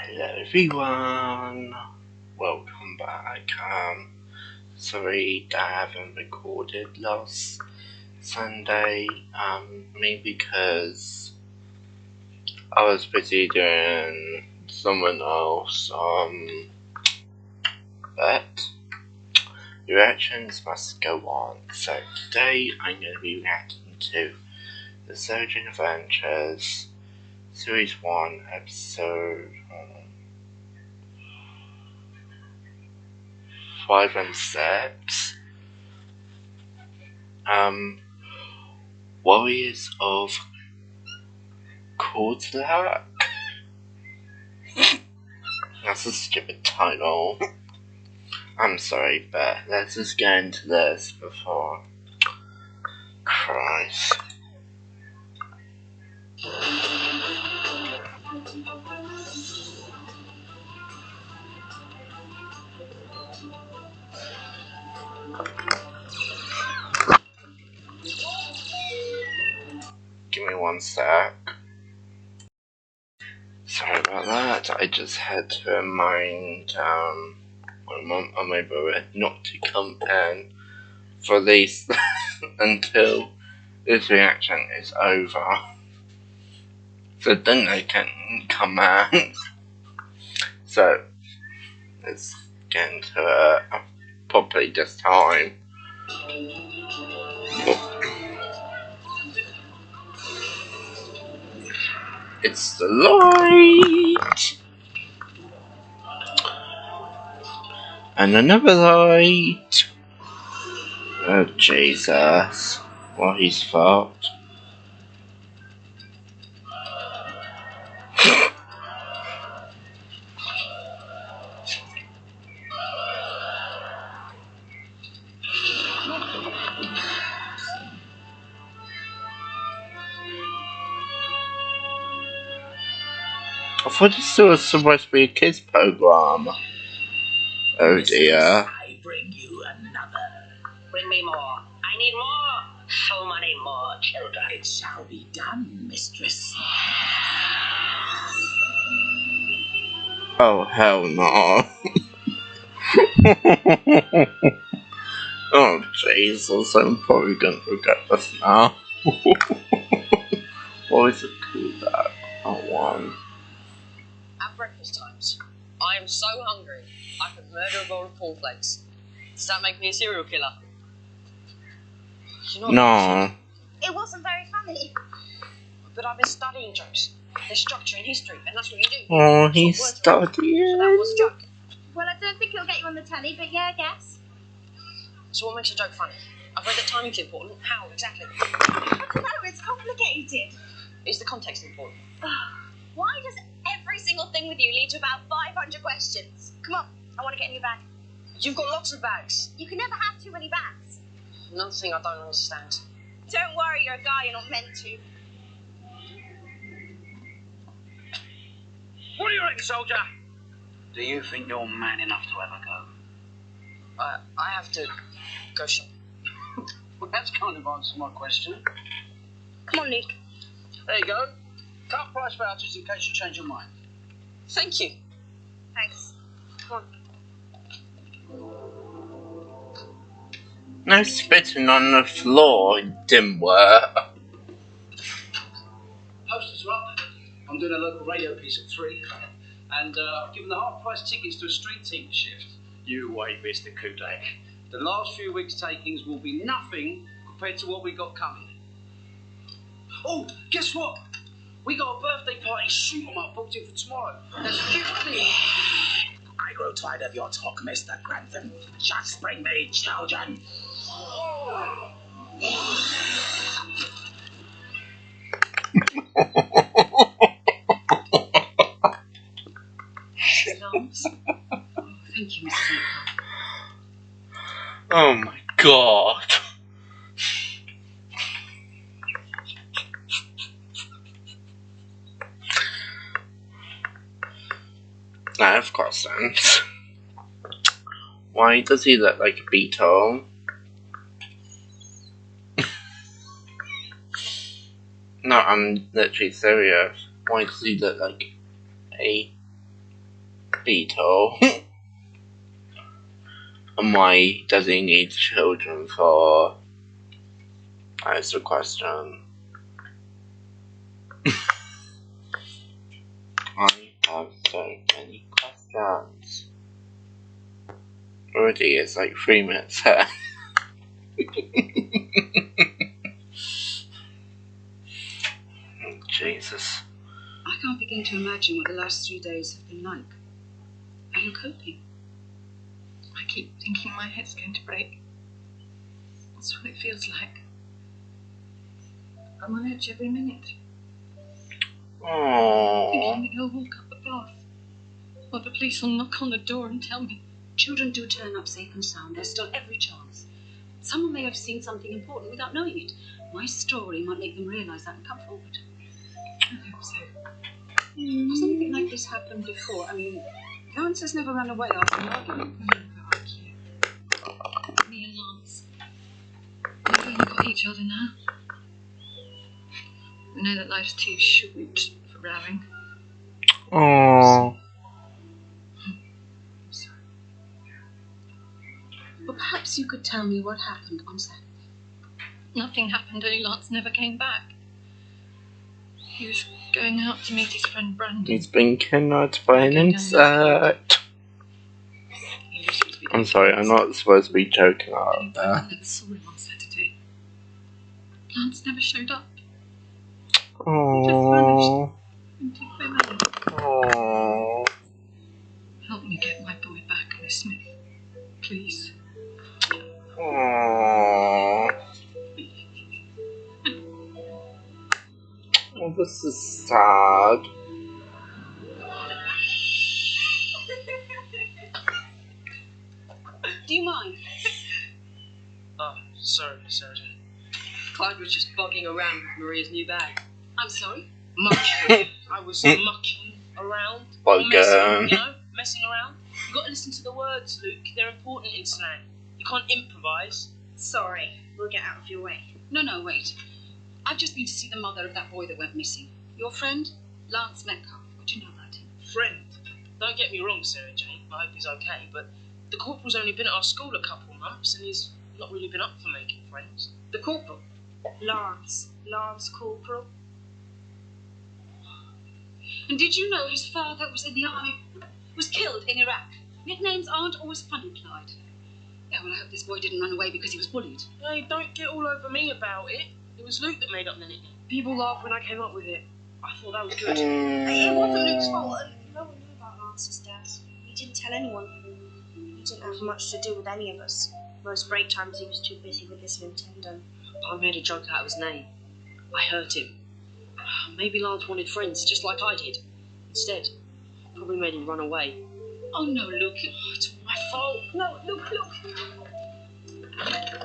Hello everyone, welcome back. Sorry that I haven't recorded last Sunday, mainly because I was busy doing someone else, but reactions must go on. So today I'm going to be reacting to The Surgeon Adventures, Series 1, Episode 5 and 6. Warriors of Kudlak. That's a stupid title. I'm sorry, but let's just get into this before. Christ. Give me one sec. Sorry about that. I just had to remind my mum and my brother not to come in for these until this reaction is over. So then they can come in. So let's get into it properly this time. It's the light! And another light! Oh Jesus. What he's fucked. I thought this was supposed to be a kids program. Oh dear. I bring you another. Bring me more. I need more. So many more children. It shall be done, mistress. Oh hell no. Oh Jesus, I'm probably gonna forget this now. What is it called that? Oh one. At breakfast times, I am so hungry I could murder a bowl of cornflakes. Does that make me a serial killer? No. It wasn't very funny. But I've been studying jokes. There's structure in history, and that's what you do. Oh, he's So that studying. was a joke. Well, I don't think it'll get you on the telly, but yeah, I guess. So what makes a joke funny? I've read that timing's important. How exactly? I don't know, it's complicated. Is the context important? Why does every single thing with you lead to about 500 questions? Come on, I want to get in your bag. You've got lots of bags. You can never have too many bags. Another thing I don't understand. Don't worry, you're a guy, you're not meant to. What do you reckon, soldier? Do you think you're man enough to ever go? I have to go shopping. Well, that's kind of answered my question. Come on, Luke. There you go. Cut price vouchers in case you change your mind. Thank you. Thanks. Come on. No spitting on the floor, dimwit. Posters are up. I'm doing a local radio piece at 3. And I've given the half-price tickets to a street team shift. You wait, Mr. Kudlak. The last few weeks' takings will be nothing compared to what we got coming. Oh, guess what? We got a birthday party shoot 'em up booked in for tomorrow. That's 50. I grow tired of your talk, Mr. Grantham. Just bring me children. Thank you, Mr. Cooper. Oh my god. I've got sense. Why does he look like a beetle? No, I'm literally serious. Why does he look like a Beetle. And why does he need children for? That's the question. I have so many questions. Already, it's like 3 minutes here. Jesus. I can't begin to imagine what the last 3 days have been like. Are you coping? I keep thinking my head's going to break. That's what it feels like. I'm on edge every minute. Aww. Thinking that you'll walk up the path. Or the police will knock on the door and tell me. Children do turn up safe and sound. There's still every chance. Someone may have seen something important without knowing it. My story might make them realise that and come forward. I hope so. Has anything like this happened before? I mean, Lance has never run away after an argument. Me and Lance. We've only got each other now. We know that life's too short for rowing. Aww. I'm sorry. But perhaps you could tell me what happened on Saturday. Nothing happened, only Lance never came back. He was going out to meet his friend Brandon. He's been kidnapped by an insect. I'm sorry, I'm not supposed to be joking about that. I never saw him on Saturday. Lance never showed up. Aww. Into thin air. Aww. Help me get my boy back, Miss Smith. Please. Aww. Oh, this is sad. Do you mind? Oh, sorry, Miss Sargent. Clyde was just bogging around with Maria's new bag. I'm sorry? Mucking. I was mucking around. Messing around. You got to listen to the words, Luke. They're important in slang. You can't improvise. Sorry, we'll get out of your way. No, wait. I've just been to see the mother of that boy that went missing. Your friend, Lance Metcalf. What do you know about him? Friend. Don't get me wrong, Sarah Jane. I hope he's okay, but the corporal's only been at our school a couple of months and he's not really been up for making friends. The corporal? Lance Corporal. And did you know his father was in the army? Was killed in Iraq. Nicknames aren't always funny, Clyde. Yeah, well, I hope this boy didn't run away because he was bullied. Hey, don't get all over me about it. It was Luke that made up the nickname. People laughed when I came up with it. I thought that was good. It wasn't Luke's fault, and no one knew about Lance's death. He didn't tell anyone. He didn't have much to do with any of us. Most break times he was too busy with his Nintendo. I made a joke out of his name. I hurt him. Maybe Lance wanted friends, just like I did. Instead, I probably made him run away. Oh, no, Luke. It's my fault. No, look.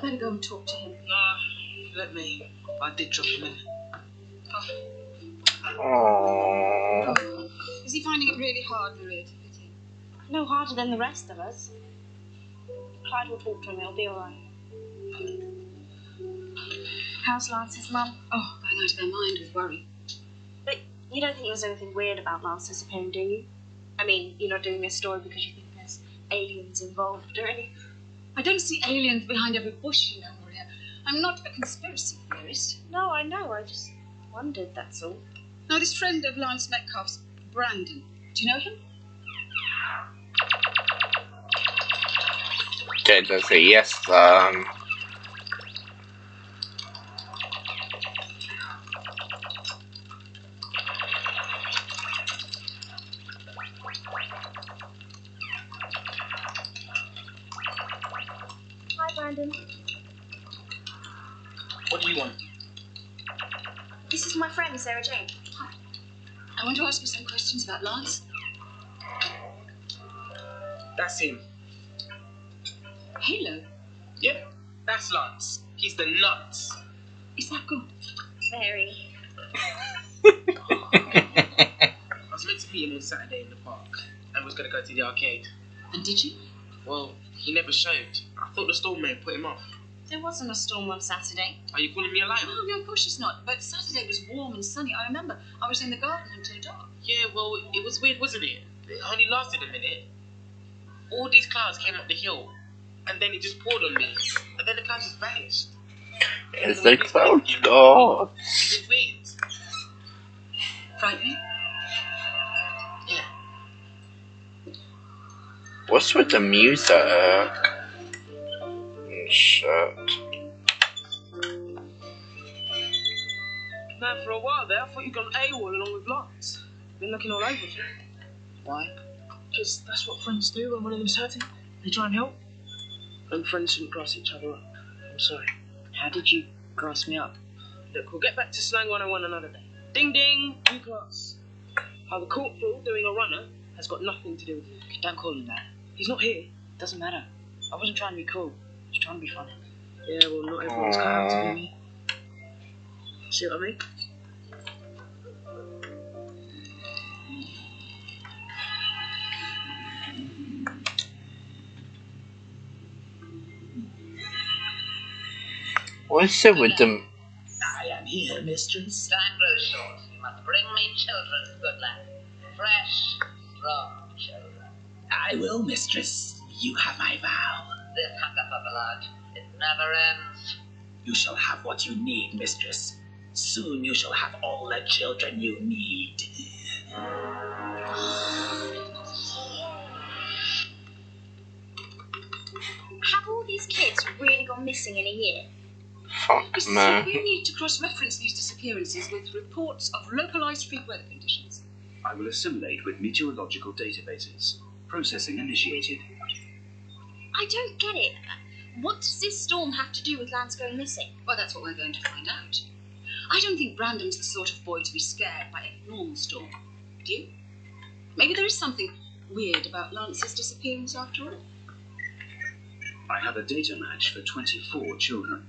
Better go and talk to him. Let me. I did drop him in. Aww. Is he finding it really hard, Maria, to fit in? No harder than the rest of us. Clyde will talk to him, it'll be alright. How's Lance's mum? Oh, going out of their mind with worry. But you don't think there's anything weird about Lance disappearing, do you? I mean, you're not doing this story because you think there's aliens involved or anything. I don't see aliens behind every bush, you know, Maria. I'm not a conspiracy theorist. No, I know, I just wondered, that's all. Now, this friend of Lance Metcalf's, Brandon, do you know him? Okay, let's say yes. Hi, Brandon. What do you want? This is my friend, Sarah Jane. Hi. I want to ask you some questions about Lance. That's him. Halo. Yep, that's Lance. He's the nuts. Is that good? Very. I was meant to meet him on Saturday in the park and was going to go to the arcade. And did you? Well, he never showed. I thought the storm may have put him off. There wasn't a storm on Saturday. Are you calling me a liar? Oh, no, of course it's not. But Saturday was warm and sunny. I remember I was in the garden until dark. Yeah, well, it was weird, wasn't it? It only lasted a minute. All these clouds came up the hill, and then it just poured on me, and then the clouds just vanished. Is the cloud gone? It was weird. Frightening? Yeah. What's with the music? Shit. Man, for a while there, I thought you'd gone AWOL along with Lance. Been looking all over for you. Why? Because that's what friends do when one of them's hurting. They try and help. And friends shouldn't grass each other up. I'm sorry. How did you grass me up? Look, we'll get back to Slang 101 another day. Ding ding, new class. How the corporal doing a runner has got nothing to do with you. Don't call him that. He's not here. Doesn't matter. I wasn't trying to be cool. I was trying to be funny. Yeah, well, not everyone's cut out to be me. See what I mean? What's it with them? I am here, mistress. Time grows short. You must bring me children, Kudlak. Fresh, strong children. I will, mistress. You have my vow. This hunger for blood, it never ends. You shall have what you need, mistress. Soon you shall have all the children you need. Have all these kids really gone missing in a year? Fuck, man. We need to cross-reference these disappearances with reports of localised freak weather conditions. I will assimilate with meteorological databases. Processing initiated. I don't get it. What does this storm have to do with Lance going missing? Well, that's what we're going to find out. I don't think Brandon's the sort of boy to be scared by a normal storm. Do you? Maybe there is something weird about Lance's disappearance after all. I have a data match for 24 children.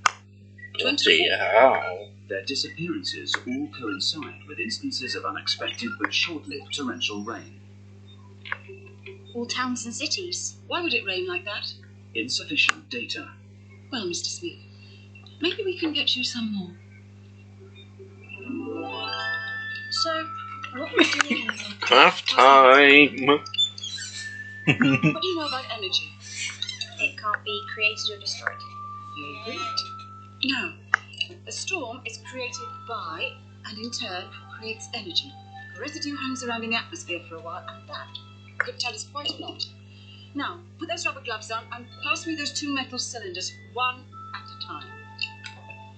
24? Hell? Their disappearances all coincide with instances of unexpected but short-lived torrential rain. All towns and cities. Why would it rain like that? Insufficient data. Well, Mr. Smith, maybe we can get you some more. So, what are we doing here? Craft time! What do you know about energy? It can't be created or destroyed. Very good. No. A storm is created by, and in turn, creates energy. The residue hangs around in the atmosphere for a while, and that could tell us quite a lot. Now, put those rubber gloves on and pass me those 2 metal cylinders, one at a time.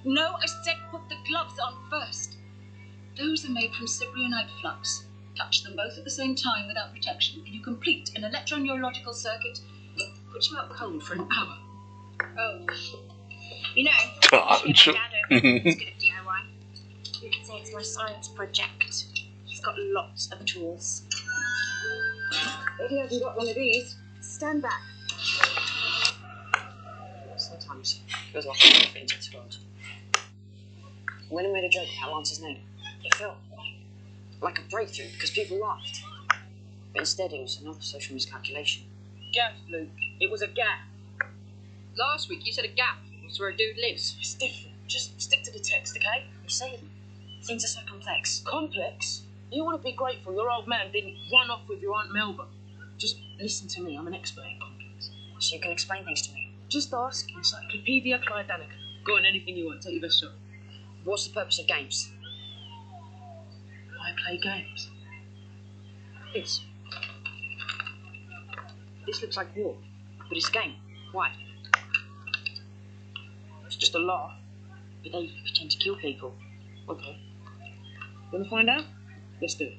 No, I said put the gloves on first. Those are made from cyprinite flux. Touch them both at the same time without protection, and you complete an electroneurological circuit. Put you out cold for an hour. Oh. You know, Touch. my dad over he's good at DIY. You could say it's my science project. He's got lots of tools. If he hasn't got one of these, Stand back. Sometimes it feels like I'm moving into this world. When I made a joke about Lance's name, it felt like a breakthrough because people laughed. But instead it was another social miscalculation. Gaff, Luke. It was a gap. Last week you said a gap was where a dude lives. It's different. Just stick to the text, okay? You say things are so complex. Complex? You want to be grateful your old man didn't run off with your Aunt Melba. Just listen to me. I'm an expert in complex. So you can explain things to me. Just ask Encyclopedia Clyde Danica. Go on, anything you want. Take your best shot. What's the purpose of games? I play games. This looks like war, but it's a game. Why? It's just a laugh. But they pretend to kill people. Okay. You want to find out? Let's do it.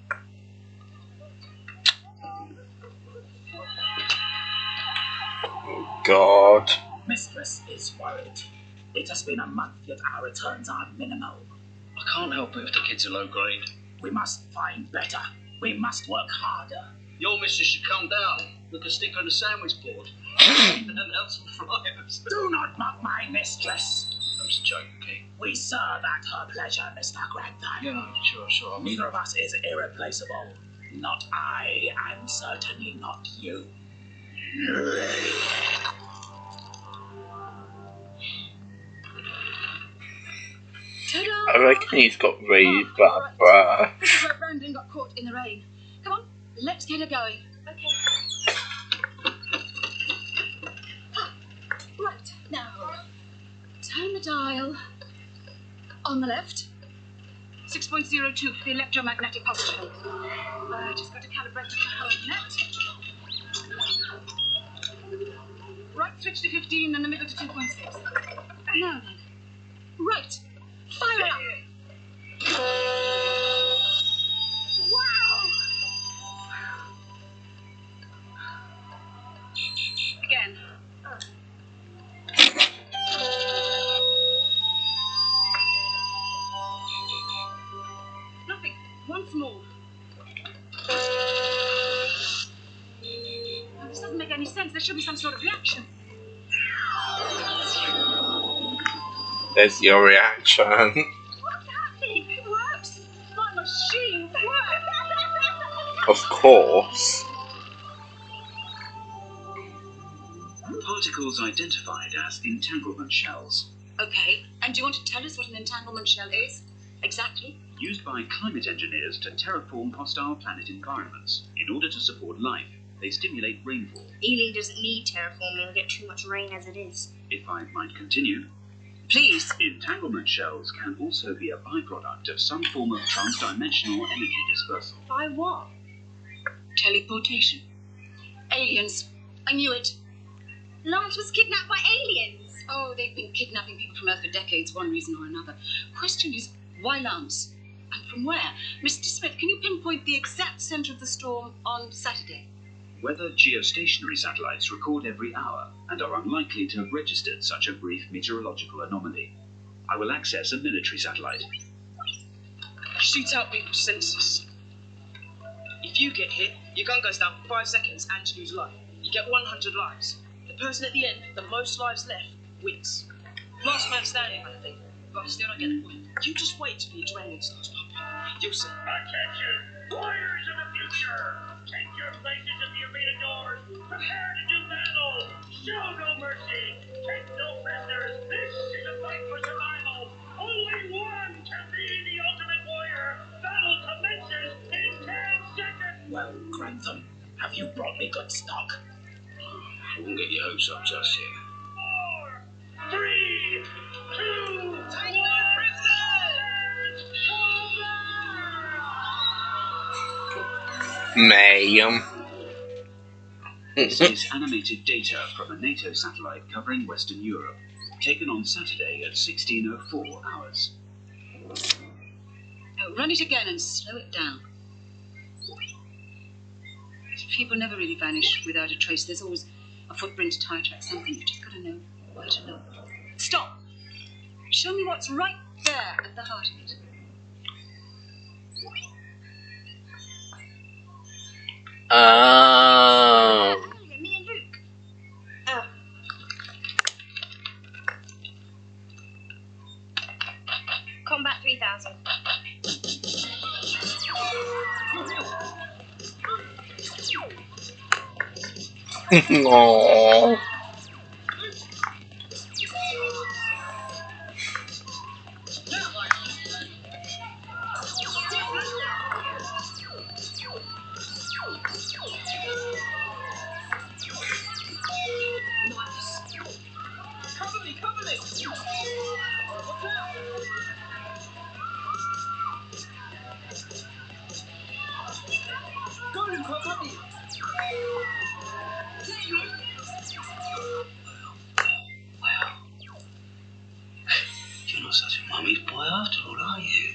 God. Mistress is worried. It has been a month, yet our returns are minimal. I can't help it if the kids are low grade. We must find better. We must work harder. Your missus should come down. Look a sticker on the sandwich board. And announce some fryers. Do not mock my mistress. That was a joke, okay? We serve at her pleasure, Mr. Grantham. Yeah, sure. Neither of us is irreplaceable. Not I, and certainly not you. ta-da! I reckon he's got really bad breath. This is where Brandon got caught in the rain. Come on, let's get her going. Okay. Right, now, turn the dial on the left. 6.02 for the electromagnetic pulse channel. Just got to calibrate it to hold net. Right switch to 15 and the middle to 2.6. Now then. Right. Fire up. Wow! Again. Nothing. Once more. Now, this doesn't make any sense. There should be some sort of reaction. There's your reaction. What's happening? It works. My machine works. Of course. Particles identified as entanglement shells. Okay, and do you want to tell us what an entanglement shell is? Exactly. Used by climate engineers to terraform hostile planet environments. In order to support life, they stimulate rainfall. Ealing doesn't need terraforming, we get too much rain as it is. If I might continue, Please. entanglement shells can also be a byproduct of some form of transdimensional energy dispersal. By what? Teleportation. Aliens. I knew it. Lance was kidnapped by aliens. Oh, they've been kidnapping people from Earth for decades, one reason or another. Question is, why Lance? And from where? Mr. Smith, can you pinpoint the exact centre of the storm on Saturday? Weather geostationary satellites record every hour and are unlikely to have registered such a brief meteorological anomaly. I will access a military satellite. Shoot out people's senses. If you get hit, your gun goes down for 5 seconds and you lose life. You get 100 lives. The person at the end, the most lives left, wins. Last man standing kind of thing. But I still don't get the point. You just wait till the adrenaline starts pumping. You'll see. Attention, warriors of the future! Take your places at the arena doors. Prepare to do battle. Show no mercy. Take no prisoners. This is a fight for survival. Only one can be the ultimate warrior. Battle commences in 10 seconds. Well, Grantham, have you brought me good stock? I won't get your hopes up just yet. 4, 3, 2, 1. Mayhem. This is animated data from a NATO satellite covering Western Europe, taken on Saturday at 16:04 hours. Oh, run it again and slow it down. People never really vanish without a trace. There's always a footprint, a tire track, something. You've just got to know where to look. Stop! Show me what's right there at the heart of it. Me and Luke. Oh. Combat 3000. Aww. Cover me, cover me! What's up? Go, Luke, I'll cover you. You're not such a mummy's boy after all, are you?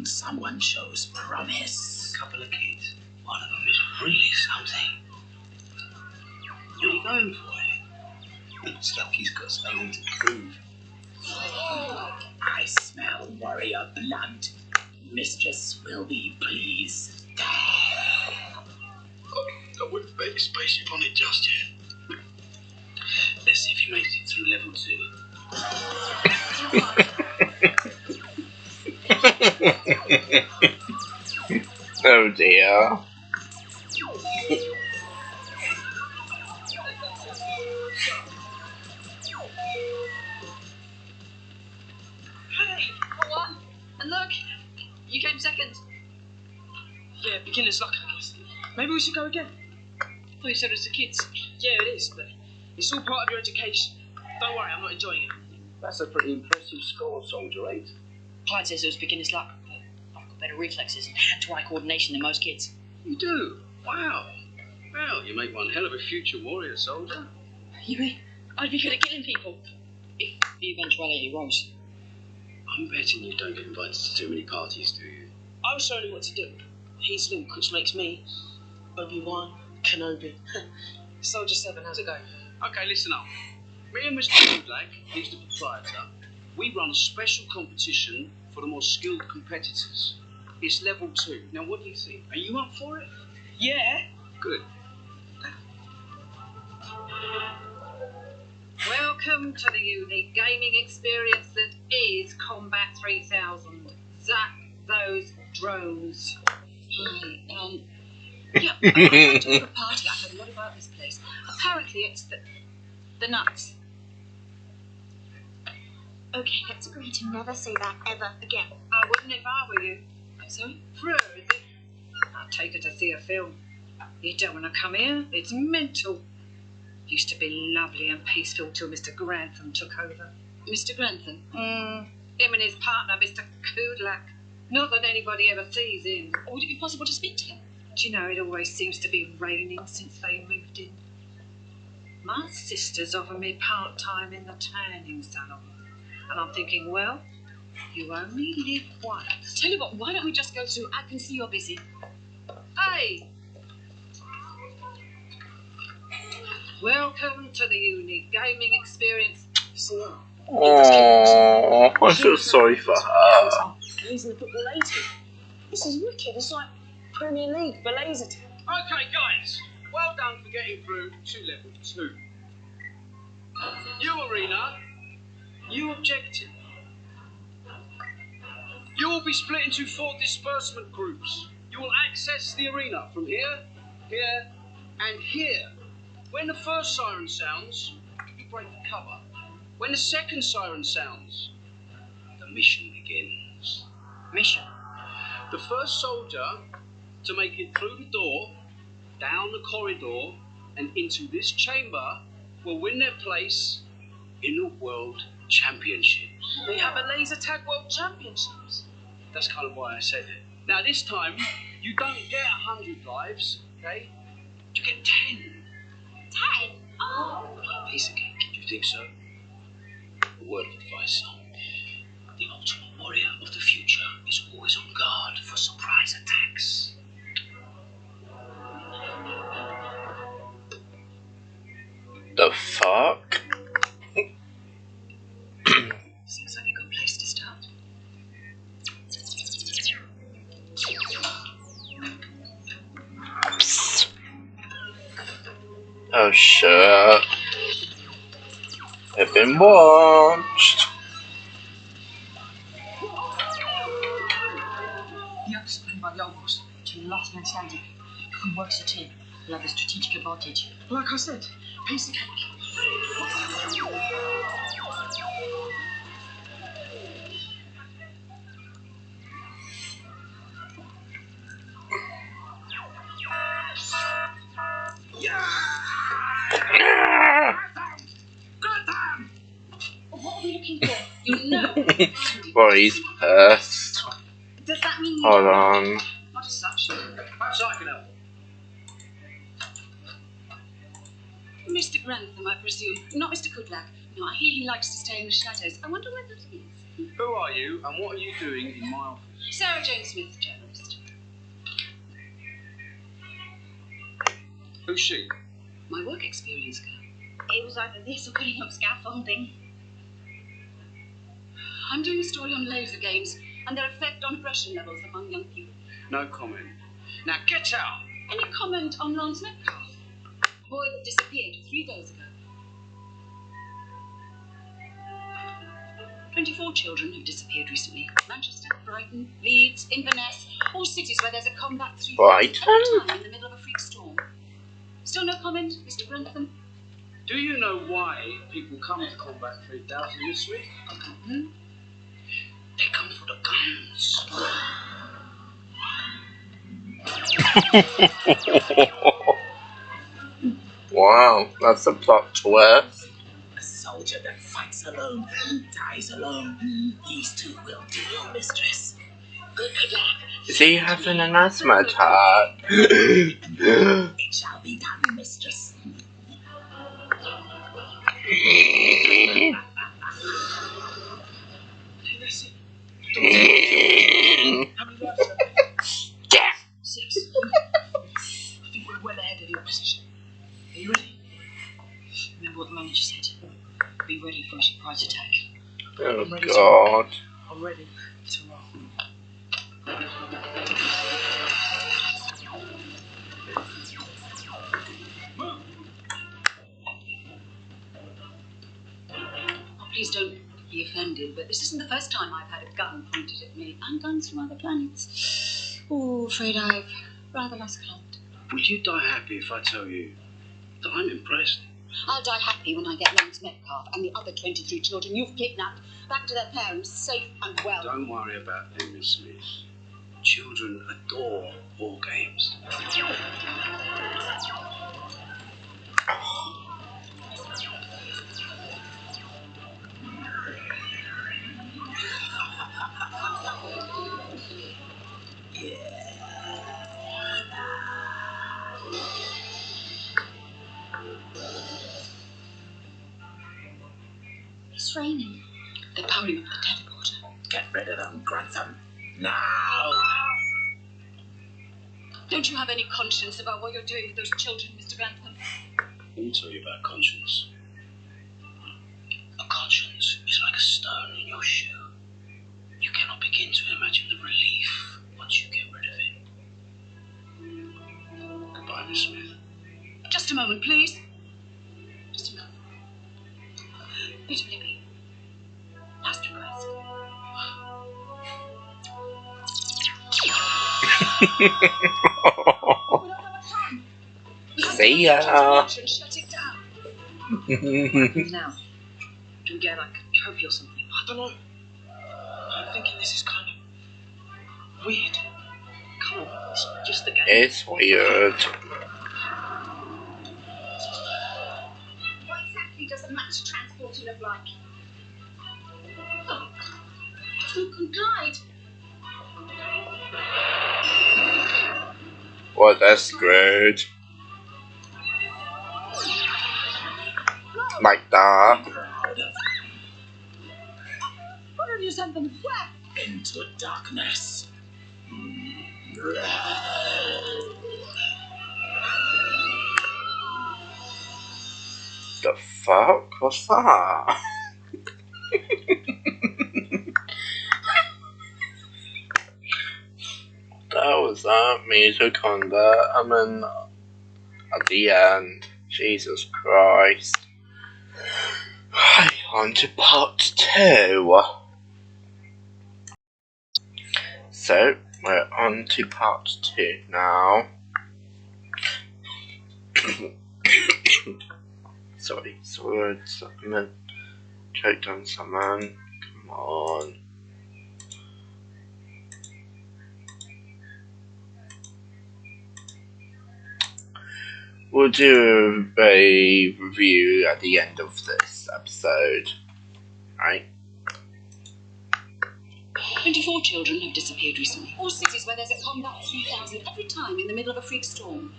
Someone shows promise. A couple of kids. One of them is really something. Really going for it. It's like he's got something to prove. I smell warrior blood. Mistress will be pleased. I wouldn't bet a spaceship on it just yet. Let's see if he makes it through level 2. Oh dear. What? And look, you came second. Yeah, Yeah, beginner's luck, I guess. Maybe we should go again. Oh, you said it's the kids. Yeah, it is, but it's all part of your education. Don't worry, I'm not enjoying it. That's a pretty impressive score, Soldier 8. Clyde says it was beginner's luck, but I've got better reflexes and hand-to-eye coordination than most kids. You do? Wow. Well, you make one hell of a future warrior, Soldier. You mean I'd be good at killing people? If the eventuality arose. I'm betting you don't get invited to too many parties, do you? I'll show you what to do. He's Luke, which makes me Obi-Wan Kenobi. Soldier 7, how's it going? Okay, listen up. Me and Mr. Kudlak, he's the proprietor, we run a special competition for the more skilled competitors. It's level 2. Now, what do you think? Are you up for it? Yeah. Good. Welcome to the unique gaming experience that is Combat 3000. Zap those drones. Hi, yeah, I went to a party. I heard a lot about this place. Apparently it's the nuts. Okay, let's agree to never say that ever again. I wouldn't if I were you. Sorry? Fleur, is it? I'll take her to see a film. You don't want to come here? It's mental. Used to be lovely and peaceful till Mr. Grantham took over. Mr. Grantham? Him and his partner, Mr. Kudlak. Not that anybody ever sees him. Or would it be possible to speak to him? Do you know, it always seems to be raining since they moved in. My sister's offered me part-time in the tanning salon. And I'm thinking, well, you only live once. Tell you what, why don't we just go through? I can see you're busy. Hey! Welcome to the unique gaming experience. Oh, I feel sorry for her. Losing the football 80. This is wicked. It's like Premier League for laser tag. Okay, guys. Well done for getting through to level 2. You, Arena, you objective. You will be split into 4 disbursement groups. You will access the arena from here, here, and here. When the first siren sounds, you break the cover. When the second siren sounds, the mission begins. Mission? The first soldier to make it through the door, down the corridor, and into this chamber will win their place in the World Championships. They have a laser tag World Championships. That's kind of why I said it. Now this time, you don't get 100 lives, okay? You get 10. 10? Oh. Piece of cake. Do you think so? A word of advice, son. The ultimate warrior of the future is always on guard for surprise attacks. The fuck? Seems like a good place to start. Oh shit. I've been watched. The others are playing by the old rules. To the last man standing. If we work as a team, we'll have a strategic advantage. Like I said, piece of cake. What are we looking for? You know. Boy, he's pissed. Does that mean you Hold don't on. Not as such. Perhaps I can help. Mr. Grantham, I presume. Not Mr. Kudlak. No, I hear he likes to stay in the shadows. I wonder where that is. Who are you and what are you doing in my office? Sarah Jane Smith, journalist. Who's she? My work experience girl. It was either this or putting up scaffolding. I'm doing a story on laser games and their effect on aggression levels among young people. No comment. Now get out! Any comment on Lance Metcalf? A boy that disappeared 3 days ago. 24 children have disappeared recently. Manchester, Brighton, Leeds, Inverness, all cities where there's a combat 3 Brighton? time in the middle of a freak storm. Still no comment, Mr. Grantham? Do you know why people come to Combat 3000 this week? They come for the guns. Wow, that's a plot twist. A soldier that fights alone dies alone. These two will deal, mistress. Good luck. Is he having an asthma attack? It shall be done, mistress. How many lives are there? 6. I think we're well ahead of the opposition. Are you ready? Remember what the manager said. Be ready for a surprise attack. Oh I'm ready God. I'm ready to roll. Oh, please don't be offended, but this isn't the first time I've had a gun pointed at me, and guns from other planets. Oh, afraid I've rather lost count. Would you die happy if I tell you that I'm impressed? I'll die happy when I get Lance Metcalf and the other 23 children you've kidnapped back to their parents, safe and well. Don't worry about them, Miss Smith. Children adore war games. It's raining. They're powering up the teleporter. Get rid of them, grandson. Now! Don't you have any conscience about what you're doing with those children, Mr. Grantham? Let me tell you about conscience. A conscience is like a stone in your shoe. You cannot begin to imagine the relief once you get rid of it. Goodbye, Miss Smith. Just a moment, please. Just a moment. Bit of Libby. Last request. See ya. Shut it down. Now, do we get like a trophy or something? I don't know. I'm thinking this is kind of weird. Come on, it's just the game. It's weird. What exactly does a match transporter look like? Oh, who can glide? Well, that's screwed. Like that. What have you sent them? Where? Into darkness. The fuck was that? That was that music on that. I mean, at the end, Jesus Christ. Right, on to part 2. So, we're on to part 2 now. Sorry, someone choked on someone. Come on. We'll do a review at the end of this episode, right? 24 children have disappeared recently. All cities where there's a combat 3000 every time in the middle of a freak storm.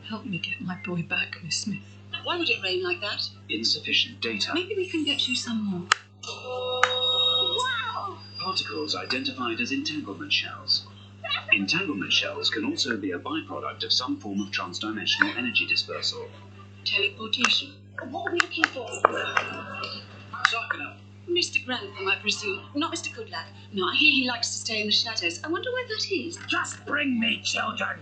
Help me get my boy back, Miss Smith. Why would it rain like that? Insufficient data. Maybe we can get you some more. Wow! Particles identified as entanglement shells. Entanglement shells can also be a byproduct of some form of transdimensional energy dispersal. Teleportation. What are we looking for? How's that gonna? Mr. Grantham, I presume. Not Mr. Kudlak. No, I hear he likes to stay in the shadows. I wonder where that is. Just bring me children.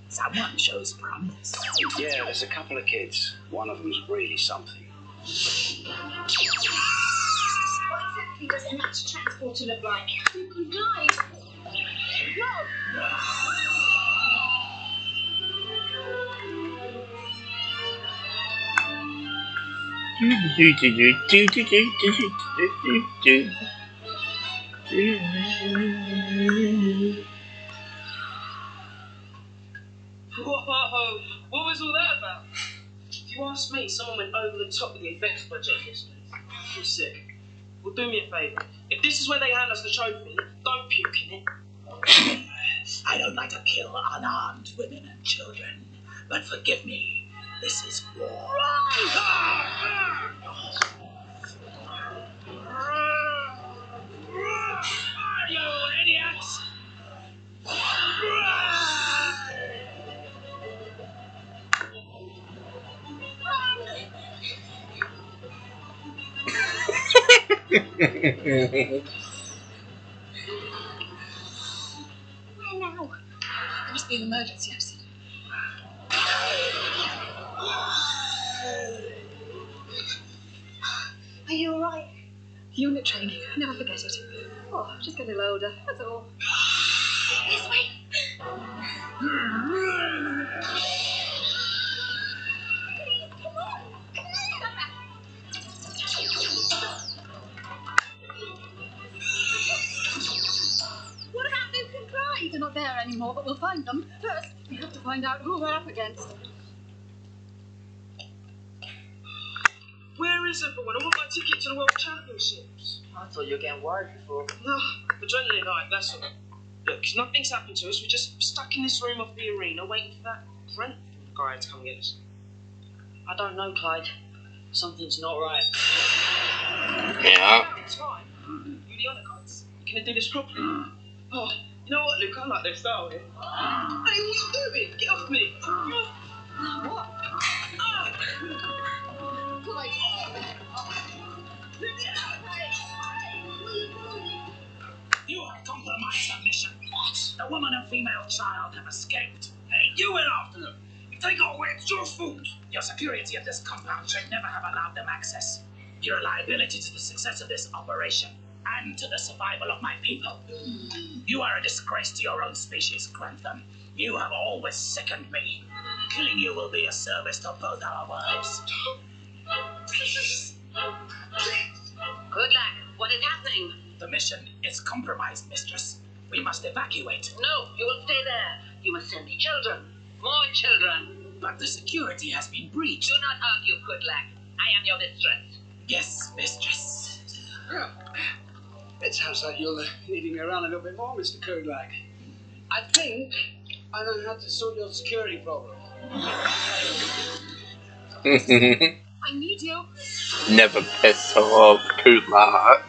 Someone shows promise. Yeah, there's a couple of kids. One of them's really something. What exactly does a match transporter look like? You can glide. No! Do. 'Cause Whoa, what was all that about? If you ask me, someone went over the top of the effects budget yesterday. I feel sick. Well, do me a favour. If this is where they hand us the trophy, don't puke in it. I don't like to kill unarmed women and children, but forgive me, this is war. You idiots! Where now? There must be an emergency exit. Are you alright? Unit training. Never forget it. Oh, just get a little older. That's all. This way. Please, come on. What about Luke and Clyde? They're not there anymore, but we'll find them. First, we have to find out who we're up against. Where is everyone? I want my ticket to the World Championships. I thought you were getting worried before. No, adrenaline high, that's all. Look, 'cause nothing's happened to us. We're just stuck in this room off the arena waiting for that Brent guy to come get us. I don't know, Clyde. Something's not right. Yeah. It's fine. You're the other guys. You're gonna do this properly. Oh, you know what, Luke? I like their style here. Hey, what are you doing? Get off me! What? Clyde. You have compromised the mission. What? The woman and female child have escaped. Hey, you went after them. If they got away, it's your fault. Your security at this compound should never have allowed them access. You're a liability to the success of this operation and to the survival of my people. You are a disgrace to your own species, Grantham. You have always sickened me. Killing you will be a service to both our worlds. Kudlak, what is happening? The mission is compromised, mistress. We must evacuate. No, you will stay there. You must send me children. More children. But the security has been breached. Do not argue, Kudlak. I am your mistress. Yes, mistress. It sounds like you're leading me around a little bit more, Mr. Kudlak. I think I know how to sort your security problem. I need you. Never piss her off, Kudlak.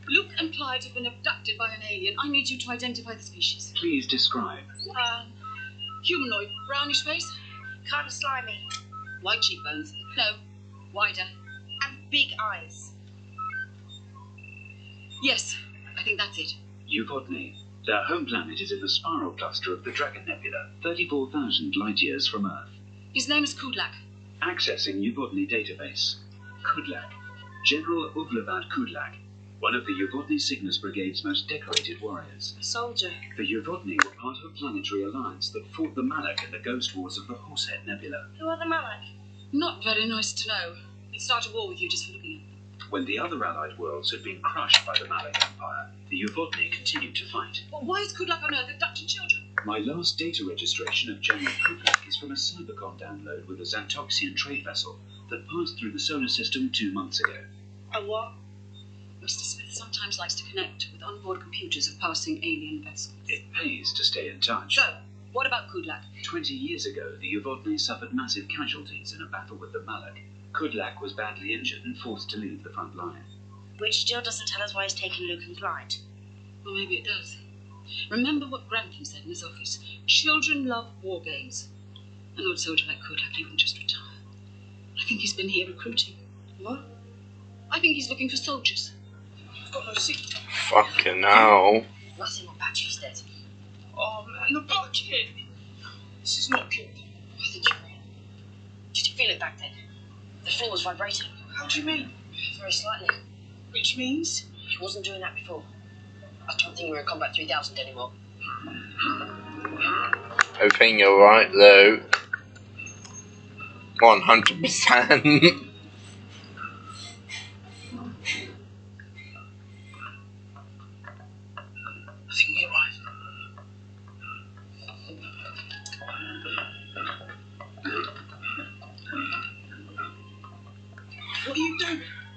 Luke and Clyde have been abducted by an alien. I need you to identify the species. Please describe. Humanoid, brownish face, Kind of slimy. white cheekbones. No, wider. And big eyes. Yes, I think that's it. Yuvotny. Their home planet is in the spiral cluster of the Dragon Nebula, 34,000 light-years from Earth. His name is Kudlak. Accessing Yuvotny database. Kudlak. General Uvlevad Kudlak, one of the Yuvotny Cygnus Brigade's most decorated warriors. A soldier. The Yuvotny were part of a planetary alliance that fought the Malak in the ghost wars of the Horsehead Nebula. Who are the Malak? Not very nice to know. They'd start a war with you just for looking at them. When the other allied worlds had been crushed by the Malak Empire, the Yuvotny continued to fight. But why is Kudlak on Earth abducting children? My last data registration of General Kudlak is from a Cybercom download with a Xantoxian trade vessel that passed through the solar system 2 months ago. A what? Mr. Smith sometimes likes to connect with onboard computers of passing alien vessels. It pays to stay in touch. So, what about Kudlak? 20 years ago, the Yuvotny suffered massive casualties in a battle with the Malak. Kudlak was badly injured and forced to leave the front line. Which still doesn't tell us why he's taken Luke and Clyde. Or maybe it does. Remember what Grantham said in his office. Children love war games. An old soldier like Kudlak even just retire. I think he's been here recruiting. What? I think he's looking for soldiers. I've got no signal. Fucking hell. Nothing on batteries dead. Oh man, the bucket! This is not good. I think you're right. Did you feel it back then? The floor was vibrating. How do you mean? Very slightly. Which means? It wasn't doing that before. I don't think we're in Combat 3000 anymore. I think you're right, though. 100%. I think you're right.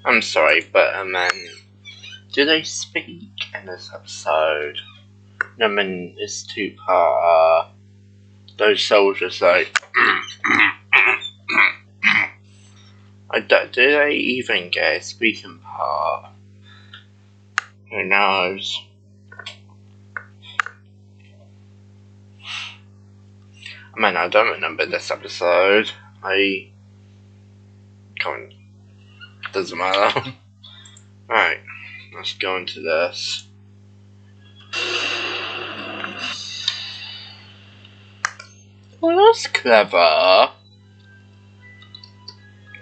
I'm sorry, but do they speak in this episode? It's two-part. Those soldiers like. Do they even get a speaking part? Who knows? I don't remember this episode. Doesn't matter. Right, let's go into this. Well, that's clever.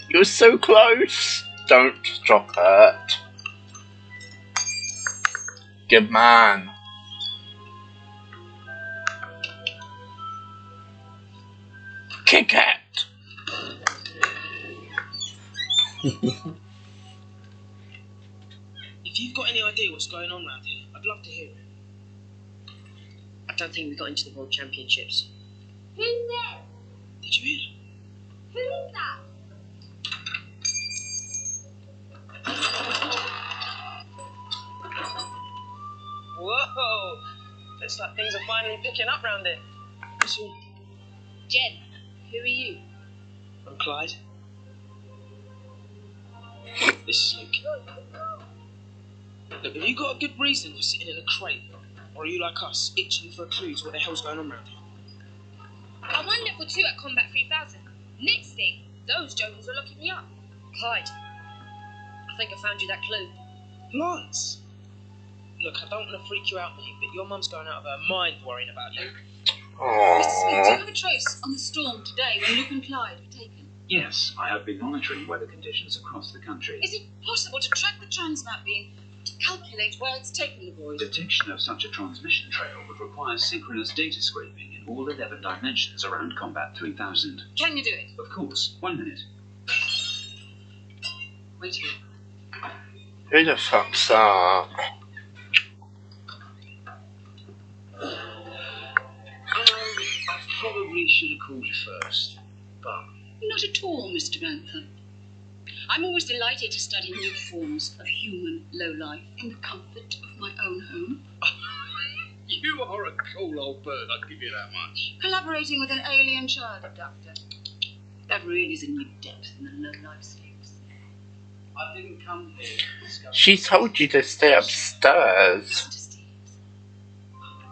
You're so close. Don't drop it. Good man. Kick it. If you've got any idea what's going on around here, I'd love to hear it. I don't think we got into the World Championships. Who's there? Did you hear? Who is that? Whoa! Looks like things are finally picking up round here. What's your... Jen, who are you? I'm Clyde. This is Luke. Look, have you got a good reason for sitting in a crate? Or are you like us, itching for a clue to what the hell's going on around here? I'm on level 2 at Combat 3000. Next thing, those jokers are locking me up. Clyde, I think I found you that clue. Lance! Look, I don't want to freak you out, mate, but your mum's going out of her mind worrying about you. Mr. Smith, do you have a trace on the storm today when Luke and Clyde were taken? Yes, I have been monitoring weather conditions across the country. Is it possible to track the transmap beam to calculate where it's taken the boys? Detection of such a transmission trail would require synchronous data scraping in all 11 dimensions around Combat 3000. Can you do it? Of course. 1 minute. Wait here. Who the fuck's that? I probably should have called you first, but... Not at all, Mr. Banther. I'm always delighted to study new forms of human low-life in the comfort of my own home. You are a cool old bird, I'll give you that much. Collaborating with an alien child abductor. That really is a new depth in the low-life sleeps. I didn't come here to discuss... She told you to stay upstairs.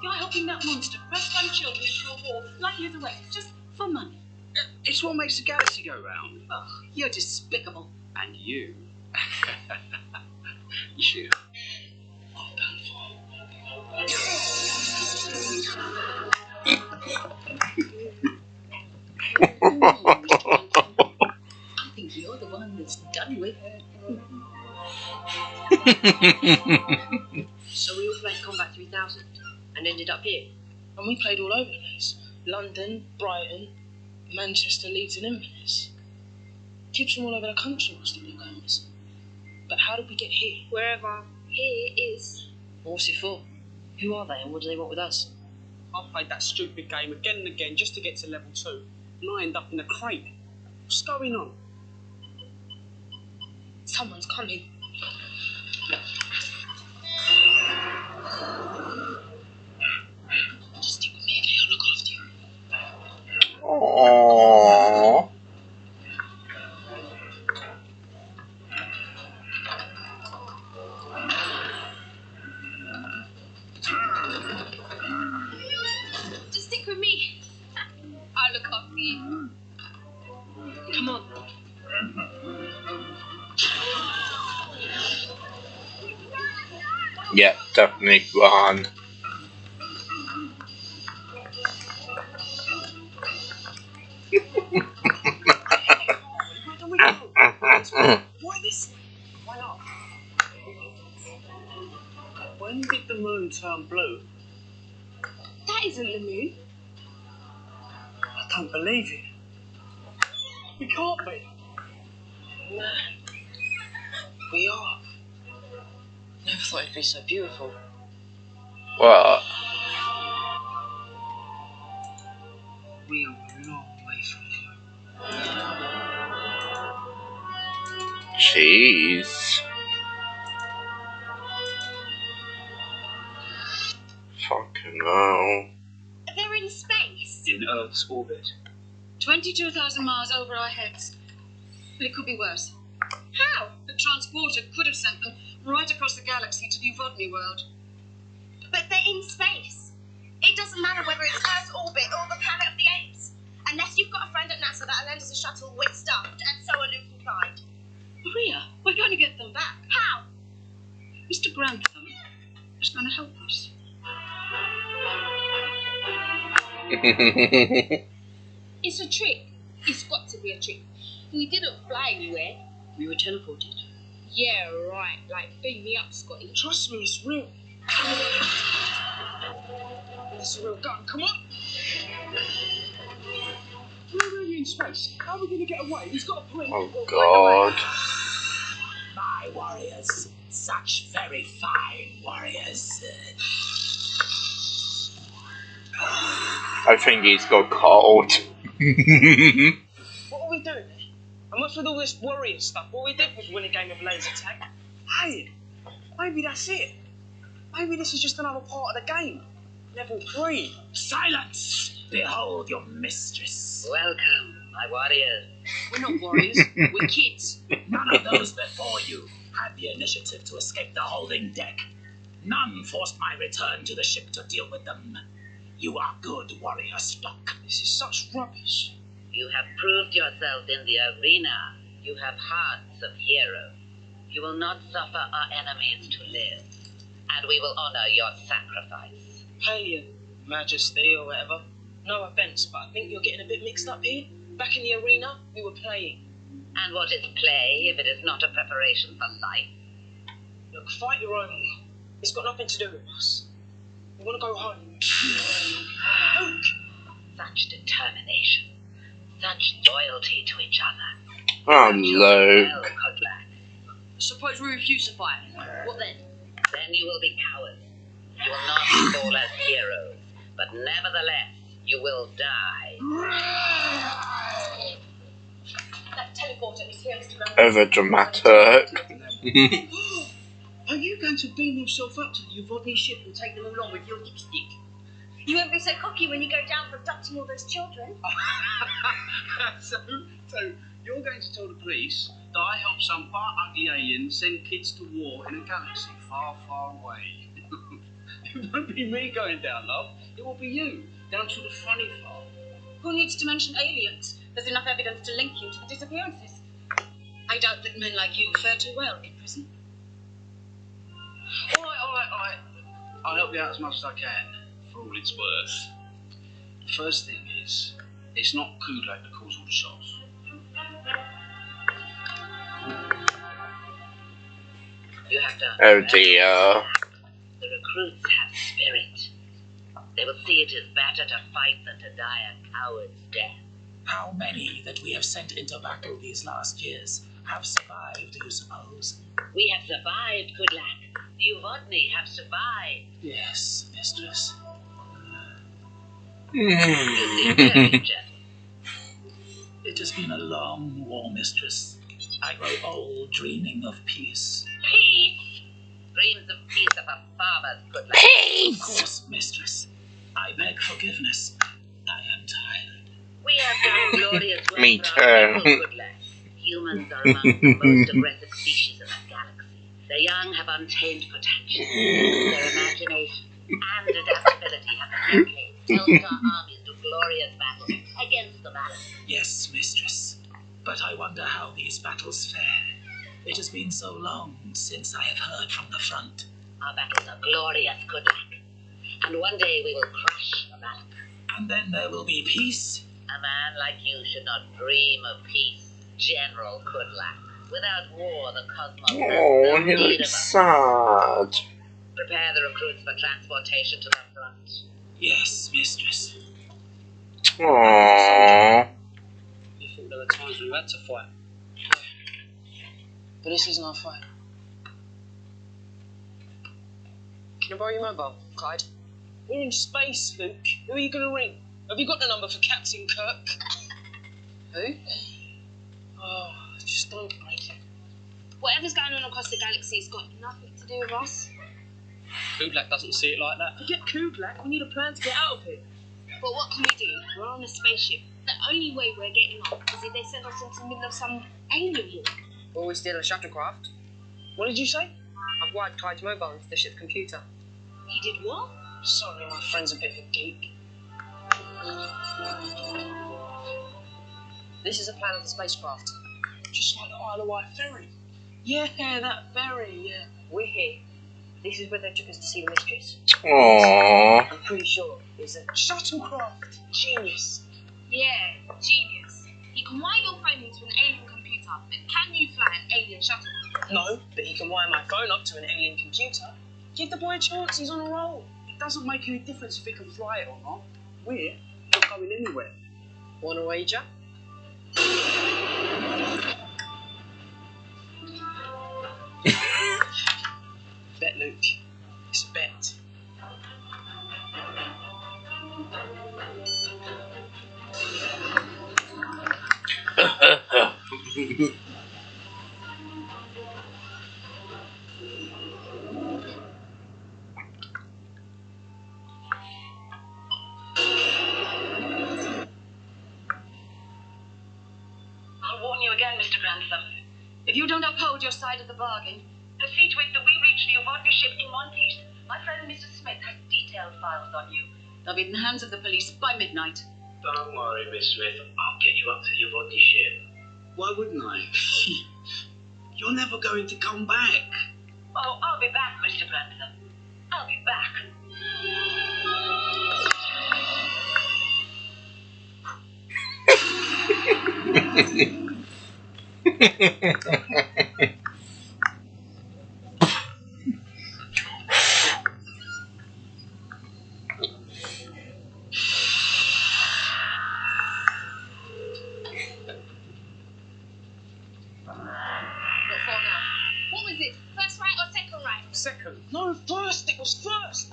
You're helping that monster press young children into a war like the other way, just for money. It's what makes the galaxy go round. Oh, you're despicable. And you... you... are done I think you're the one that's done with. So we all played Combat 3000 and ended up here. And we played all over the place. London, Brighton, Manchester, Leeds and Inverness. Kids from all over the country must have been going missing. But how did we get here? Wherever here is. What's it for? Who are they and what do they want with us? I played that stupid game again and again just to get to level 2. And I end up in a crate. What's going on? Someone's coming. Just stick with me, okay? I'll look after you. Aww. Just stick with me. I'll look after you. Come on. Yeah, definitely run. Why this way? Why not? When did the moon turn blue? That isn't the moon. I don't believe it. We can't be. No. We are. Never thought it'd be so beautiful. What? We are a long way from home. Jeez. Fucking hell. They're in space. In Earth's orbit. 22,000 miles over our heads. But it could be worse. How? The transporter could have sent them right across the galaxy to the Uvodny world. But they're in space. It doesn't matter whether it's Earth's orbit or the planet of the apes. Unless you've got a friend at NASA that'll lend us a shuttle with stuffed, and so are Luke and Clyde. Maria, we're going to get them back. How? Mr. Grantham is going to help us. It's a trick. It's got to be a trick. We didn't fly anywhere. We were teleported. Yeah, right. Like, beam me up, Scotty. Trust me, it's real. That's a real gun. Come on. We're really in space. How are we going to get away? He's got a point. Oh, God. My warriors. Such very fine warriors. I think he's got cold. What are we doing? And what's with all this warrior stuff? All we did was win a game of laser tag. Hey, maybe that's it. Maybe this is just another part of the game. Level 3. Silence! Behold your mistress. Welcome, my warriors. We're not warriors. We're kids. None of those before you had the initiative to escape the holding deck. None forced my return to the ship to deal with them. You are good warrior stock. This is such rubbish. You have proved yourselves in the arena. You have hearts of heroes. You will not suffer our enemies to live, and we will honor your sacrifice. Hey, Majesty or whatever. No offence, but I think you're getting a bit mixed up here. Back in the arena, we were playing. And what is play if it is not a preparation for life? Look, fight your own war. It's got nothing to do with us. We want to go home. Luke! Such determination. Such loyalty to each other. Oh, Luke. Well, Kudlak. Suppose we refuse to fight. What then? Then you will be cowards. You will not fall as heroes, but nevertheless, you will die. That teleporter is here, Mr. Grantham. Over dramatic. Are you going to beam yourself up to the Uvodny ship and take them along with your dipstick? You won't be so cocky when you go down for abducting all those children. so you're going to tell the police that I helped some ugly alien send kids to war in a galaxy far, far away. It won't be me going down, love. It will be you, down to the funny farm. Who needs to mention aliens? There's enough evidence to link you to the disappearances. I doubt that men like you fare too well in prison. All right. I'll help you out as much as I can, for all it's worth. The first thing is, it's not Kudlak that calls all the shots. You have to. Oh, dear. The recruits have spirit. They will see it is better to fight than to die a coward's death. How many that we have sent into battle these last years have survived, do you suppose? We have survived, Kudlak. The Uvodny have survived. Yes, mistress. You seem very gentle. It has been a long war, mistress. I grow old dreaming of peace. Peace! Dreams of peace are for farmers, Kudlak. Of course, mistress. I beg forgiveness. I am tired. We have done glorious work Me for our too. people, Kudlak. Humans are among the most aggressive species in the galaxy. The young have untamed potential. Their imagination and adaptability have decades helped our armies do glorious battle against the balance. Yes, mistress. But I wonder how these battles fare. It has been so long since I have heard from the front. Our battles are glorious, Kudlak. And one day we will crush the balance. And then there will be peace. A man like you should not dream of peace, General Kudlak. Without war, the cosmos has Oh, no he need of looks us. sad. Prepare the recruits for transportation to the front. Yes, mistress. Aww. You thought there were times when you had to fight. But this isn't our fight. Can I borrow your mobile, Clyde? We're in space, Luke. Who are you going to ring? Have you got the number for Captain Kirk? Who? Oh, just don't break it. Whatever's going on across the galaxy has got nothing to do with us. Kudlak doesn't see it like that. Forget Kudlak, we need a plan to get out of here. But what can we do? We're on a spaceship. The only way we're getting off is if they send us into the middle of some alien war. Or we steal a shuttlecraft. What did you say? I've wired Clyde's mobile into the ship's computer. You did what? Sorry, my friend's a bit of a geek. This is a plan of the spacecraft. Just like the Isle of Wight ferry. Yeah, that ferry, yeah. We're here. This is where they took us to see the mistress. Aww. I'm pretty sure it's a shuttlecraft. Genius. Yeah, genius. You can wire your phone into an alien computer, but can you fly an alien shuttle? No, but he can wire my phone up to an alien computer. Give the boy a chance, he's on a roll. It doesn't make any difference if he can fly it or not. We're not going anywhere. Want a wager? Bet, Luke. It's a bet. I'll warn you again, Mr. Grantham. If you don't uphold your side of the bargain, Proceed with the we reach the Uvodny ship in one piece. My friend Mr. Smith has detailed files on you. they'll be in the hands of the police by midnight. Don't worry, Miss Smith. I'll get you up to the Uvodny ship. Why wouldn't I? You're never going to come back. Oh, I'll be back, Mr. Grantham. I'll be back. What was it? First right or second right? Second. No, first. It was first.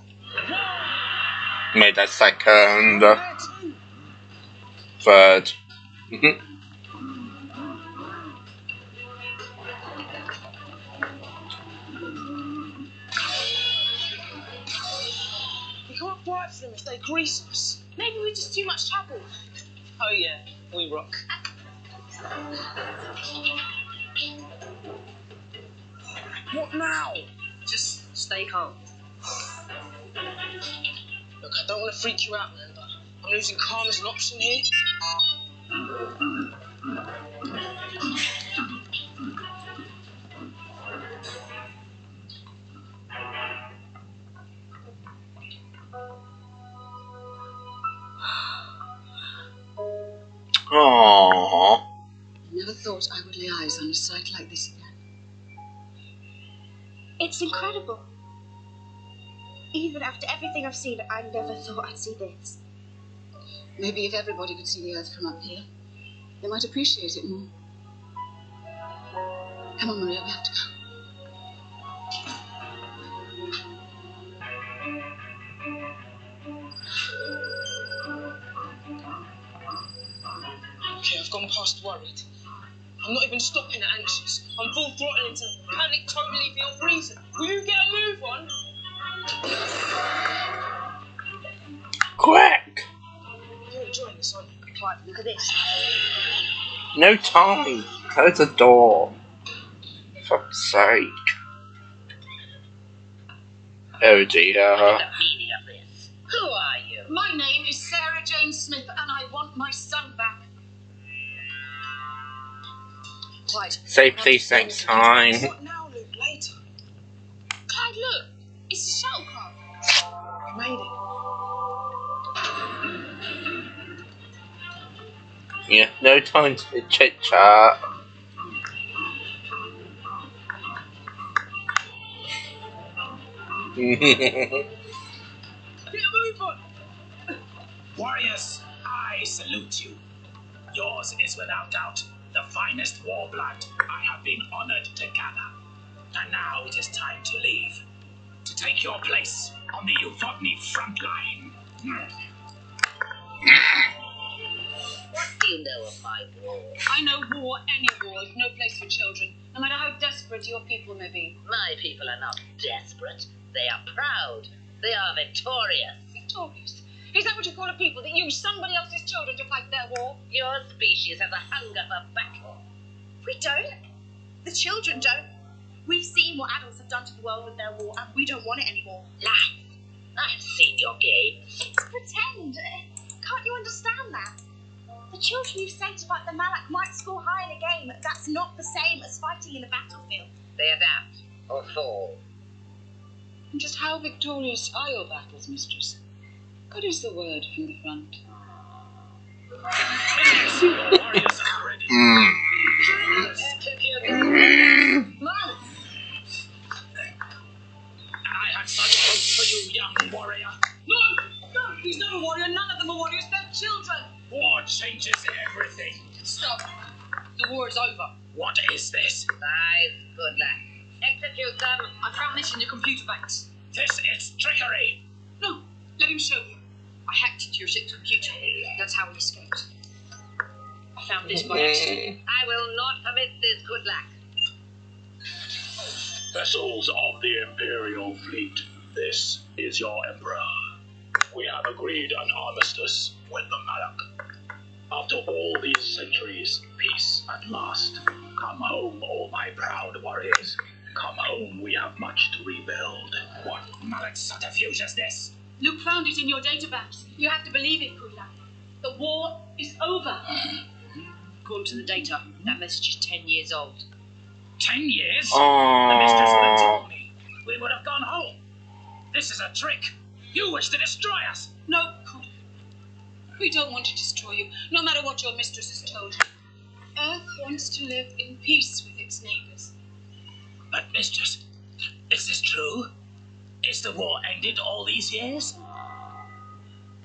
Made a second. Third. We can't fight for them if they grease us. Maybe we're just too much trouble. Oh yeah, we rock. What now? Just stay calm. Look, I don't want to freak you out, man, but I'm losing calm as an option here. Aww. I never thought I would lay eyes on a sight like this again. It's incredible. Even after everything I've seen, I never thought I'd see this. Maybe if everybody could see the Earth from up here, they might appreciate it more. Come on, Maria, we have to go. Okay, I've gone past worried. I'm not even stopping at anxious. I'm full throttle into panic totally beyond reason. Will you get a move on? Quick! You're enjoying this, aren't you? Clive, look at this. No time. Close the door. For fuck's sake. Oh dear. What's the meaning of this? Who are you? My name is Sarah Jane Smith, and I want my son back. Clyde. Say please next time. What now, Luke? Later. Clyde, look. It's a shuttlecraft. We made it. Yeah, no time to chit chat. Get a move on. Warriors, I salute you. Yours is without doubt the finest war blood I have been honored to gather. And now it is time to leave, to take your place on the Uvodny front line. What do you know of my war? I know war, any war, is no place for children, no matter how desperate your people may be. My people are not desperate. They are proud. They are victorious. Victorious? Is that what you call a people that use somebody else's children to fight their war? Your species has a hunger for battle. We don't. The children don't. We've seen what adults have done to the world with their war, and we don't want it anymore. Lies. I've seen your games. It's pretend. Can't you understand that? The children you sent to fight the Malak might score high in a game. That's not the same as fighting in the battlefield. They adapt or fall. And just how victorious are your battles, mistress? What is the word from the front? Warriors are ready. I had such hopes for you, young warrior. No, he's not a warrior. None of them are warriors. They're children. War changes everything. Stop. The war is over. What is this? Lies, Kudlak. Execute them. I found this in your computer banks. This is trickery. No, let him show you. I hacked into your ship's computer. That's how we escaped. I found this by accident. I will not permit this, Kudlak. Vessels of the Imperial Fleet, this is your Emperor. We have agreed an armistice with the Malak. After all these centuries, peace at last. Come home, all my proud warriors. Come home, we have much to rebuild. What Malak subterfuge is this? Luke found it in your databanks. You have to believe it, Kudlak. The war is over. According to the data, that message is 10 years old. 10 years? Oh. The mistress meant to tell me. We would have gone home. This is a trick. You wish to destroy us. No, Kudlak. We don't want to destroy you, no matter what your mistress has told you. Earth wants to live in peace with its neighbors. But mistress, is this true? Is the war ended all these years?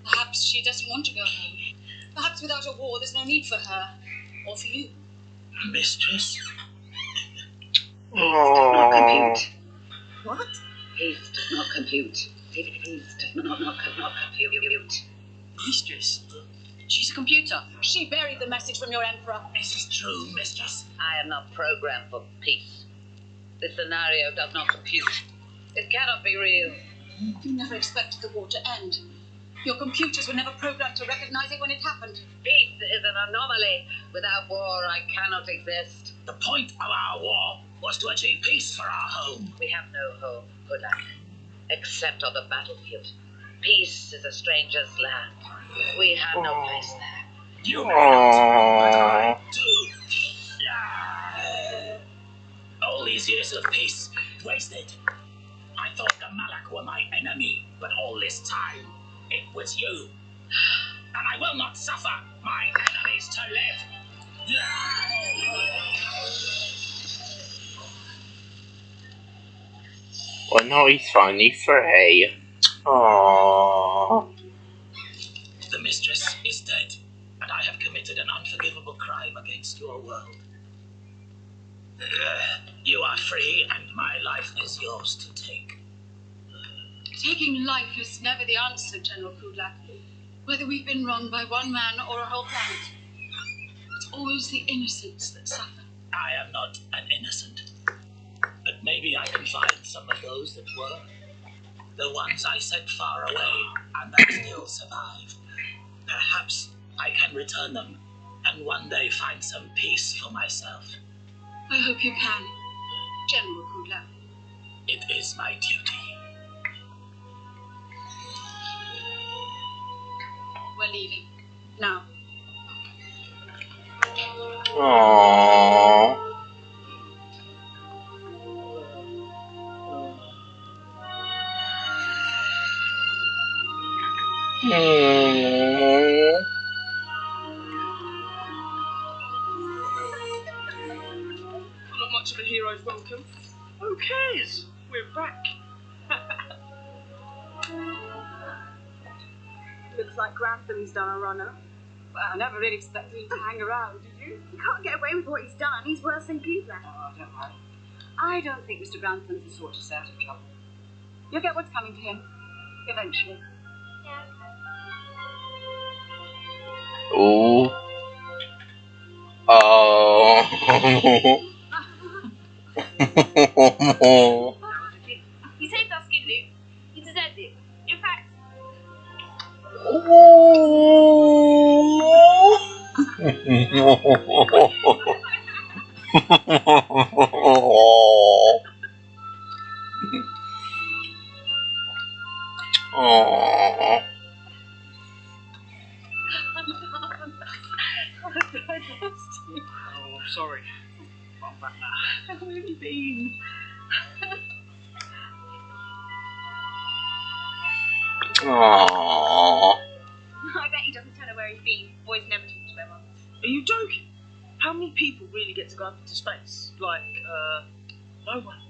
Perhaps she doesn't want to go home. Perhaps without a war, there's no need for her. Or for you. Mistress? Not compute. What? Peace does not compute. Peace does not compute. Mistress? She's a computer. She buried the message from your emperor. Is this true, mistress? I am not programmed for peace. This scenario does not compute. It cannot be real. You never expected the war to end. Your computers were never programmed to recognize it when it happened. Peace is an anomaly. Without war, I cannot exist. The point of our war was to achieve peace for our home. We have no home, Kudlak, except on the battlefield. Peace is a stranger's land. We have no place there. You may not, but I do. All these years of peace, wasted. I thought the Malak were my enemy, but all this time, it was you. And I will not suffer my enemies to live. Well, no, he's finally free. Aww. The mistress is dead, and I have committed an unforgivable crime against your world. You are free, and my life is yours to take. Taking life is never the answer, General Kudlak. Whether we've been wronged by one man or a whole planet. It's always the innocents that suffer. I am not an innocent. But maybe I can find some of those that were. The ones I sent far away, and that still survived. Perhaps I can return them, and one day find some peace for myself. I hope you can, General Kudlak. It is my duty. We're leaving. Now. Aww. Not much of a hero's welcome. Who cares? We're back. Looks like Grantham done a runner. Well, I never really expected him to hang around, did you? He can't get away with what he's done. He's worse than Kudlak. Oh, don't worry. I don't think Mr. Grantham's the sort to stay out of trouble. You'll get what's coming to him. Eventually. Ooh. Oh. He saved our skin, Luke. Oh. Oh, I'm sorry. But I'm back now. Where have you been? Aww. I bet he doesn't tell her where he's been. Boys never talk to their mums. Are you joking? How many people really get to go up into space? Like, no one.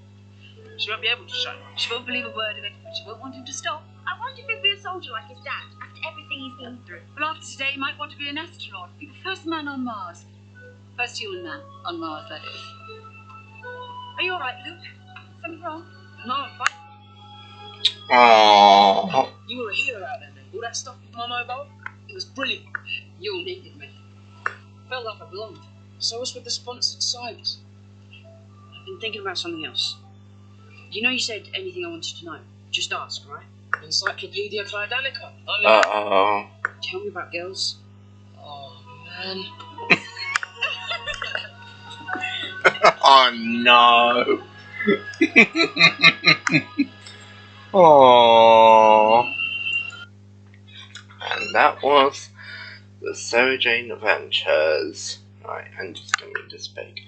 She won't be able to show. She won't believe a word of it, but she won't want him to stop. I wonder if he'd be a soldier like his dad, after everything he's been through. Well, after today, he might want to be an astronaut. Be the first man on Mars. First human man on Mars, that is. Are you all right, Luke? Something wrong? No, I'm fine. Aww. You were a hero out there, mate. All that stuff with my mobile, it was brilliant. You needed me. Felt like I belonged. So what's with the sponsored sites? I've been thinking about something else. You know you said anything I wanted to know. Just ask, right? Encyclopedia Clydanica. I mean, Uh-oh. Tell me about girls. oh, man. Oh no. Aww. And that was the Sarah Jane Adventures. Right, I'm just gonna read this big.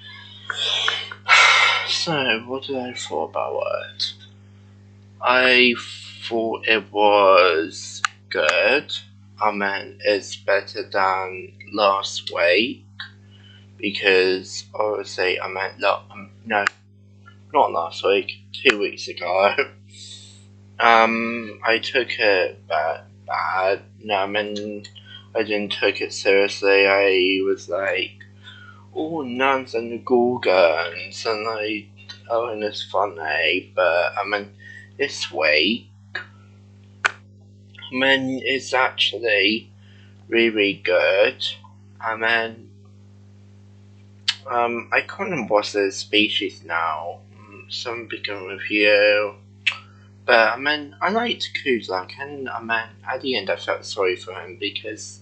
So, what did I thought about it? I thought it was good. I mean, it's better than last week because obviously I meant no, not last week, 2 weeks ago. I took it bad. No, I mean, I didn't take it seriously. I was like, oh, nuns and the gorgons, and like, oh, and it's funny. But I mean, this week, I mean, it's actually really good. I mean, I can't remember what's the species now. Some begin with you. But I mean, I liked Kudlak, and I mean, at the end I felt sorry for him because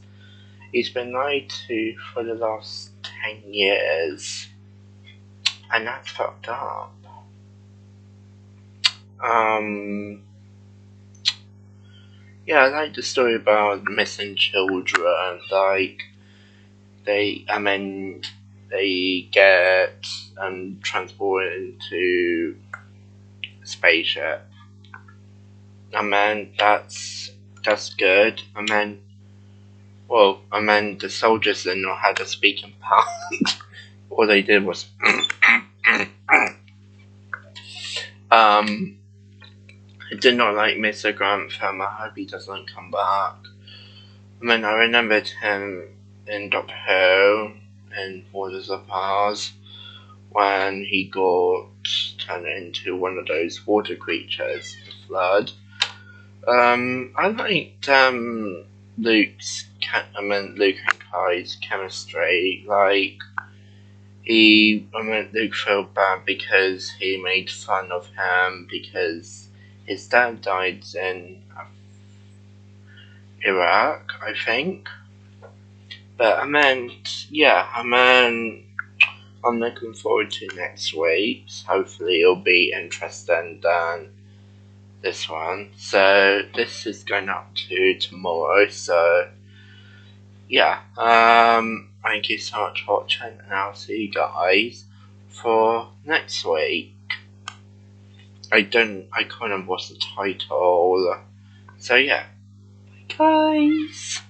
he's been lied to for the last 10 years, and that's fucked up. Yeah, I like the story about missing children. Like, they get transported into a spaceship. I mean, that's good. I mean, the soldiers didn't know how to speak in part. All they did was I did not like Mr. Grantham. I hope he doesn't come back. I mean, I remembered him in Doctor Who in Waters of Mars when he got turned into one of those water creatures, the Flood. I liked Luke and Kai's chemistry. Like, Luke felt bad because he made fun of him because his dad died in Iraq, I think. But I'm looking forward to next week. Hopefully it'll be interesting than this one. So this is going up to tomorrow, so yeah. Thank you so much for watching, and I'll see you guys for next week. I can't remember what's the title. So yeah. Bye guys.